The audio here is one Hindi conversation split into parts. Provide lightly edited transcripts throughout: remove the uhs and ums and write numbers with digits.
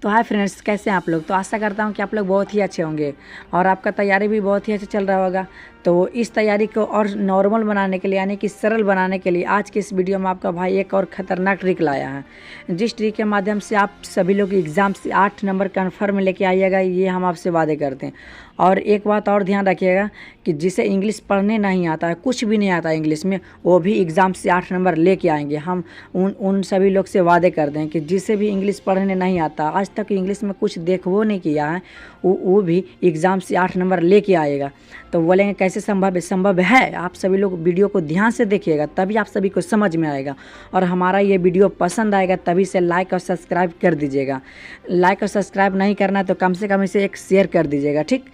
तो हाय फ्रेंड्स, कैसे हैं आप लोग। तो आशा करता हूं कि आप लोग बहुत ही अच्छे होंगे और आपका तैयारी भी बहुत ही अच्छा चल रहा होगा। तो इस तैयारी को और नॉर्मल बनाने के लिए, यानी कि सरल बनाने के लिए, आज के इस वीडियो में आपका भाई एक और ख़तरनाक ट्रिक लाया है, जिस ट्रिक के माध्यम से आप सभी लोग एग्ज़ाम से 8 नंबर कन्फर्म लेके आइएगा। ये हम आपसे वादे करते हैं। और एक बात और ध्यान रखिएगा कि जिसे इंग्लिश पढ़ने नहीं आता है, कुछ भी नहीं आता इंग्लिश में, वो भी एग्ज़ाम से 8 नंबर लेके आएंगे। हम उन सभी लोग से वादे करते हैं कि जिसे भी इंग्लिश पढ़ने नहीं आता, आज तक इंग्लिश में कुछ देखो नहीं किया है, वो भी एग्ज़ाम से 8 नंबर लेके आएगा। तो बोलेंगे कैसे संभव है? संभव है। आप सभी लोग वीडियो को ध्यान से देखिएगा, तभी आप सभी को समझ में आएगा। और हमारा ये वीडियो पसंद आएगा तभी से लाइक और सब्सक्राइब कर दीजिएगा। लाइक और सब्सक्राइब नहीं करना है तो कम से कम इसे एक शेयर कर दीजिएगा, ठीक।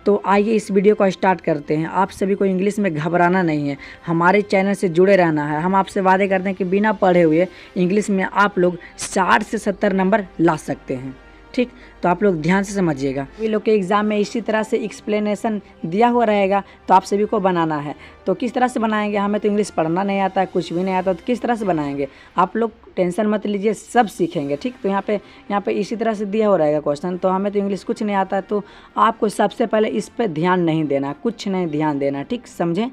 तो आइए इस वीडियो को स्टार्ट करते हैं। आप सभी को इंग्लिश में घबराना नहीं है, हमारे चैनल से जुड़े रहना है। हम आपसे वादे करते हैं कि बिना पढ़े हुए इंग्लिश में आप लोग 60 से 70 नंबर ला सकते हैं, ठीक। तो आप लोग ध्यान से समझिएगा। सभी लोग के एग्ज़ाम में इसी तरह से एक्सप्लेनेशन दिया हुआ रहेगा, तो आप सभी को बनाना है। तो किस तरह से बनाएंगे? हमें तो इंग्लिश पढ़ना नहीं आता है, कुछ भी नहीं आता, तो किस तरह से बनाएंगे? आप लोग टेंशन मत लीजिए, सब सीखेंगे, ठीक। तो यहाँ पे इसी तरह से दिया हुआ रहेगा क्वेश्चन। तो हमें तो इंग्लिश कुछ नहीं आता है, तो आपको सबसे पहले इस पर ध्यान नहीं देना, कुछ नहीं ध्यान देना, ठीक, समझें।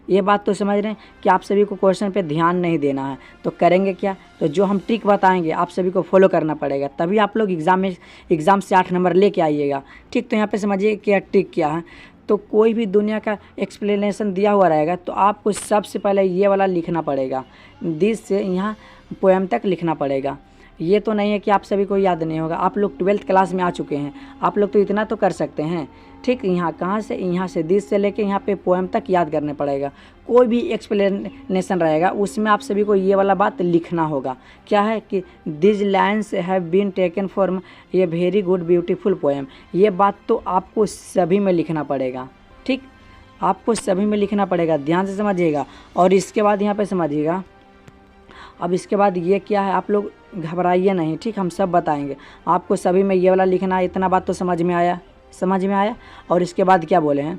ये बात तो समझ रहे हैं कि आप सभी को क्वेश्चन पे ध्यान नहीं देना है। तो करेंगे क्या? तो जो हम ट्रिक बताएंगे आप सभी को फॉलो करना पड़ेगा, तभी आप लोग एग्ज़ाम से 8 नंबर लेके आइएगा, ठीक। तो यहाँ पे समझिए क्या ट्रिक क्या है। तो कोई भी दुनिया का एक्सप्लेनेशन दिया हुआ रहेगा, तो आपको सबसे पहले ये वाला लिखना पड़ेगा, दिस से यहाँ पोएम तक लिखना पड़ेगा। ये तो नहीं है कि आप सभी को याद नहीं होगा, आप लोग 12th क्लास में आ चुके हैं, आप लोग तो इतना तो कर सकते हैं, ठीक। यहाँ कहाँ से? यहाँ से दिस से लेके यहाँ पे पोएम तक याद करने पड़ेगा। कोई भी एक्सप्लेनेशन रहेगा उसमें आप सभी को ये वाला बात लिखना होगा। क्या है कि this lines have been taken from a very good beautiful poem. ये बात तो आपको सभी में लिखना पड़ेगा, ठीक, आपको सभी में लिखना पड़ेगा, ध्यान से समझिएगा। और इसके बाद यहाँ पे समझिएगा, अब इसके बाद ये क्या है, आप लोग घबराइए नहीं, ठीक, हम सब बताएंगे आपको। सभी में ये वाला लिखना है। इतना बात तो समझ में आया? समझ में आया। और इसके बाद क्या बोले हैं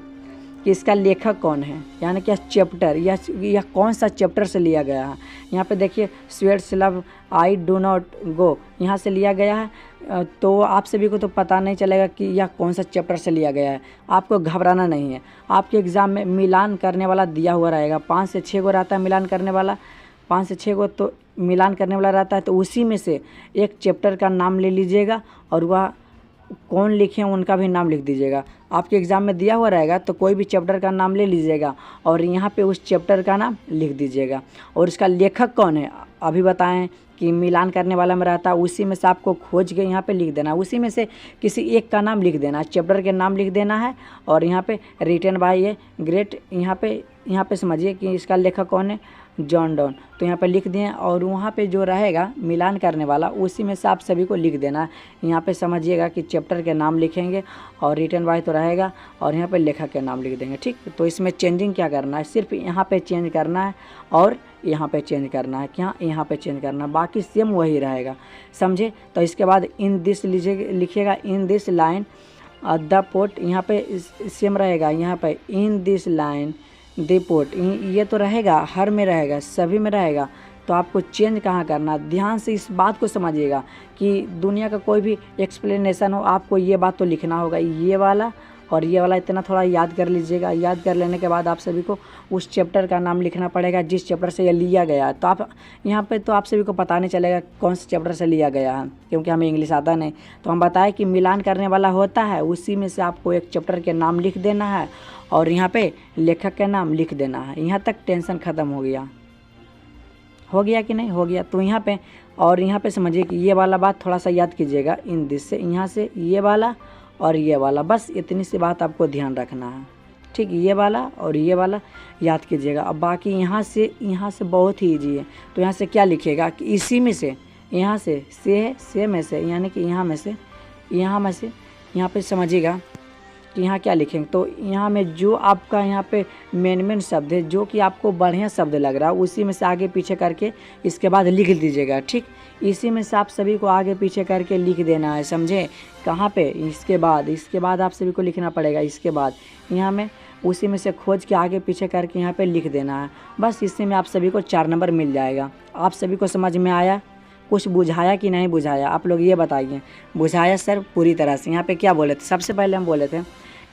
कि इसका लेखक कौन है, यानी कि चैप्टर, यह कौन सा चैप्टर से लिया गया है। यहाँ पे देखिए, sweats love I do not go, यहाँ से लिया गया है। तो आप सभी को तो पता नहीं चलेगा कि यह कौन सा चैप्टर से लिया गया है। आपको घबराना नहीं है। आपके एग्ज़ाम में मिलान करने वाला दिया हुआ रहेगा, 5 से 6 गो रहता है मिलान करने वाला, 5 से 6 गो तो मिलान करने वाला रहता है। तो उसी में से एक चैप्टर का नाम ले लीजिएगा और वह कौन लिखे हैं उनका भी नाम लिख दीजिएगा। आपके एग्ज़ाम में दिया हुआ रहेगा, तो कोई भी चैप्टर का नाम ले लीजिएगा और यहाँ पे उस चैप्टर का नाम लिख दीजिएगा। और इसका लेखक कौन है अभी बताएं कि मिलान करने वाला में रहता है, उसी में से आपको खोज के यहाँ पे लिख देना है। उसी में से किसी एक का नाम लिख देना है, चैप्टर के नाम लिख देना है। और यहाँ पे रिटन बाय ए ग्रेट, यहाँ पे समझिए कि इसका लेखक कौन है, जॉन डॉन। तो यहाँ पे लिख दिए और वहाँ पे जो रहेगा मिलान करने वाला, उसी में से आप सभी को लिख देना है। यहाँ पे समझिएगा कि चैप्टर के नाम लिखेंगे और रिटन बाय तो रहेगा और यहाँ पे लेखक के नाम लिख देंगे, ठीक। तो इसमें चेंजिंग क्या करना है, सिर्फ यहाँ पे चेंज करना है और यहाँ पे चेंज करना है, क्या यहाँ पे चेंज करना है, बाकी सेम वही रहेगा, समझे। तो इसके बाद इन दिस लिखिएगा, in this line the poet, यहाँ पे सेम रहेगा, यहाँ पे in this line the poet, ये तो रहेगा, हर में रहेगा, सभी में रहेगा। तो आपको चेंज कहाँ करना, ध्यान से इस बात को समझिएगा कि दुनिया का कोई भी एक्सप्लेनेशन हो, आपको ये बात तो लिखना होगा, ये वाला और ये वाला, इतना थोड़ा याद कर लीजिएगा। याद कर लेने के बाद आप सभी को उस चैप्टर का नाम लिखना पड़ेगा जिस चैप्टर से ये लिया गया है। तो आप यहाँ पे तो आप सभी को पता नहीं चलेगा कौन से चैप्टर से लिया गया है, क्योंकि हमें इंग्लिश आता नहीं। तो हम बताएं कि मिलान करने वाला होता है, उसी में से आपको एक चैप्टर के नाम लिख देना है और यहाँ पे लेखक का नाम लिख देना है। यहाँ तक टेंशन ख़त्म हो गया कि नहीं हो गया? तो यहाँ पे और यहाँ पे समझिए कि ये वाला बात थोड़ा सा याद कीजिएगा, इन दिस से, यहाँ से ये वाला और ये वाला, बस इतनी सी बात आपको ध्यान रखना है, ठीक। ये वाला और ये वाला याद कीजिएगा। अब बाकी यहाँ से बहुत ही ईजी है। तो यहाँ से क्या लिखिएगा कि इसी में से, यहाँ से में से, यानी कि यहाँ में से, यहाँ पे समझिएगा कि यहाँ क्या लिखेंगे। तो यहाँ में जो आपका यहाँ पे मेन शब्द है, जो कि आपको बढ़िया शब्द लग रहा है, उसी में से आगे पीछे करके इसके बाद लिख दीजिएगा, ठीक। इसी में से आप सभी को आगे पीछे करके लिख देना है, समझे। कहाँ पे? इसके बाद आप सभी को लिखना पड़ेगा। इसके बाद यहाँ में उसी में से खोज के आगे पीछे करके यहाँ पे लिख देना है, बस। इससे में आप सभी को 4 नंबर मिल जाएगा। आप सभी को समझ में आया कुछ बुझाया कि नहीं बुझाया, आप लोग ये बताइए। बुझाया सर पूरी तरह से। यहाँ पे क्या बोले थे, सबसे पहले हम बोले थे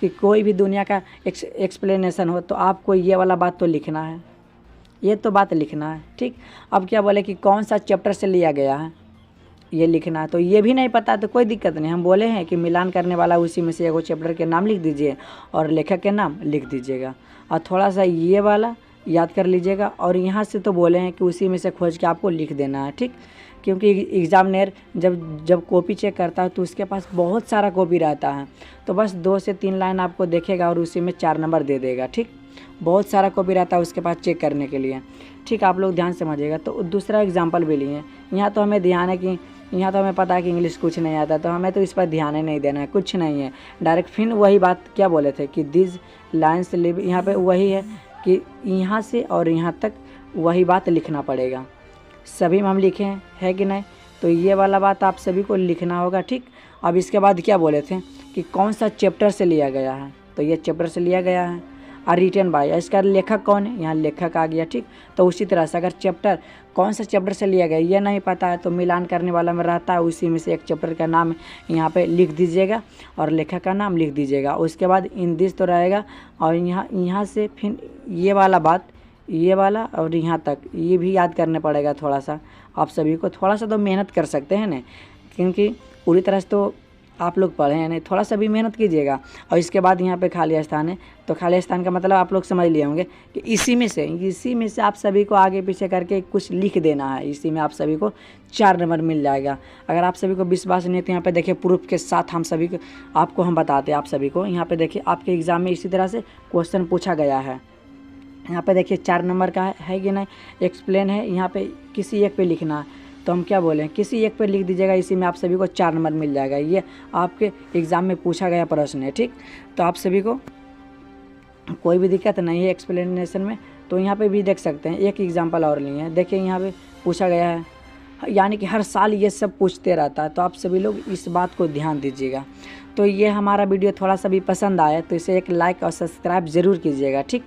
कि कोई भी दुनिया का एक्सप्लेनेशन हो तो आपको ये वाला बात तो लिखना है, ये तो बात लिखना है, ठीक। अब क्या बोले कि कौन सा चैप्टर से लिया गया है, ये लिखना है। तो ये भी नहीं पता तो कोई दिक्कत नहीं, हम बोले हैं कि मिलान करने वाला उसी में से एगो चैप्टर के नाम लिख दीजिए और लेखक के नाम लिख दीजिएगा, और थोड़ा सा ये वाला याद कर लीजिएगा। और यहाँ से तो बोले हैं कि उसी में से खोज के आपको लिख देना है, ठीक। क्योंकि एग्ज़ामिनर जब कॉपी चेक करता है तो उसके पास बहुत सारा कॉपी रहता है, तो बस 2 से 3 लाइन आपको देखेगा और उसी में 4 नंबर दे देगा, ठीक। बहुत सारा कॉपी रहता है उसके पास चेक करने के लिए, ठीक। आप लोग ध्यान समझिएगा। तो दूसरा एग्जाम्पल भी लिए, यहाँ तो हमें ध्यान है कि यहाँ तो हमें पता है कि इंग्लिश कुछ नहीं आता, तो हमें तो इस पर ध्यान ही नहीं देना है, कुछ नहीं है। डायरेक्ट फिर वही बात क्या बोले थे कि दिस लाइन्स लिव, यहाँ पे वही है कि यहाँ से और यहाँ तक वही बात लिखना पड़ेगा। सभी में हम लिखे हैं कि नहीं, तो ये वाला बात आप सभी को लिखना होगा, ठीक। अब इसके बाद क्या बोले थे कि कौन सा चैप्टर से लिया गया है, तो ये चैप्टर से लिया गया है। और रिटन बाय, इसका लेखक कौन है, यहाँ लेखक आ गया, ठीक। तो उसी तरह से अगर चैप्टर कौन सा चैप्टर से लिया गया ये नहीं पता है तो मिलान करने वाला में रहता है उसी में से एक चैप्टर का नाम यहाँ पे लिख दीजिएगा और लेखक का नाम लिख दीजिएगा। उसके बाद इन दिस तो रहेगा, और यहाँ से फिर ये वाला बात, ये वाला और यहाँ तक ये भी याद करने पड़ेगा थोड़ा सा। आप सभी को थोड़ा सा तो मेहनत कर सकते हैं ना, क्योंकि पूरी तरह से तो आप लोग पढ़े हैं नहीं, थोड़ा सा भी मेहनत कीजिएगा। और इसके बाद यहाँ पे खाली स्थान है, तो खाली स्थान का मतलब आप लोग समझ लिए होंगे कि इसी में से आप सभी को आगे पीछे करके कुछ लिख देना है। इसी में आप सभी को 4 नंबर मिल जाएगा। अगर आप सभी को विश्वास नहीं है तो यहाँ पे देखिए प्रूफ के साथ हम सभी को आपको हम बताते हैं। आप सभी को यहाँ पे देखिए आपके एग्ज़ाम में इसी तरह से क्वेश्चन पूछा गया है। यहाँ पे देखिए 4 नंबर का है कि नहीं, एक्सप्लेन है, यहाँ पे किसी एक पे लिखना है। तो हम क्या बोलें, किसी एक पे लिख दीजिएगा, इसी में आप सभी को 4 नंबर मिल जाएगा। ये आपके एग्ज़ाम में पूछा गया प्रश्न है, ठीक। तो आप सभी को कोई भी दिक्कत नहीं है एक्सप्लेनेशन में। तो यहाँ पे भी देख सकते हैं, एक एग्जाम्पल और लिए हैं, देखिए यहाँ पे पूछा गया है, यानी कि हर साल ये सब पूछते रहता है। तो आप सभी लोग इस बात को ध्यान दीजिएगा। तो ये हमारा वीडियो थोड़ा सा भी पसंद आया तो इसे एक लाइक और सब्सक्राइब ज़रूर कीजिएगा, ठीक।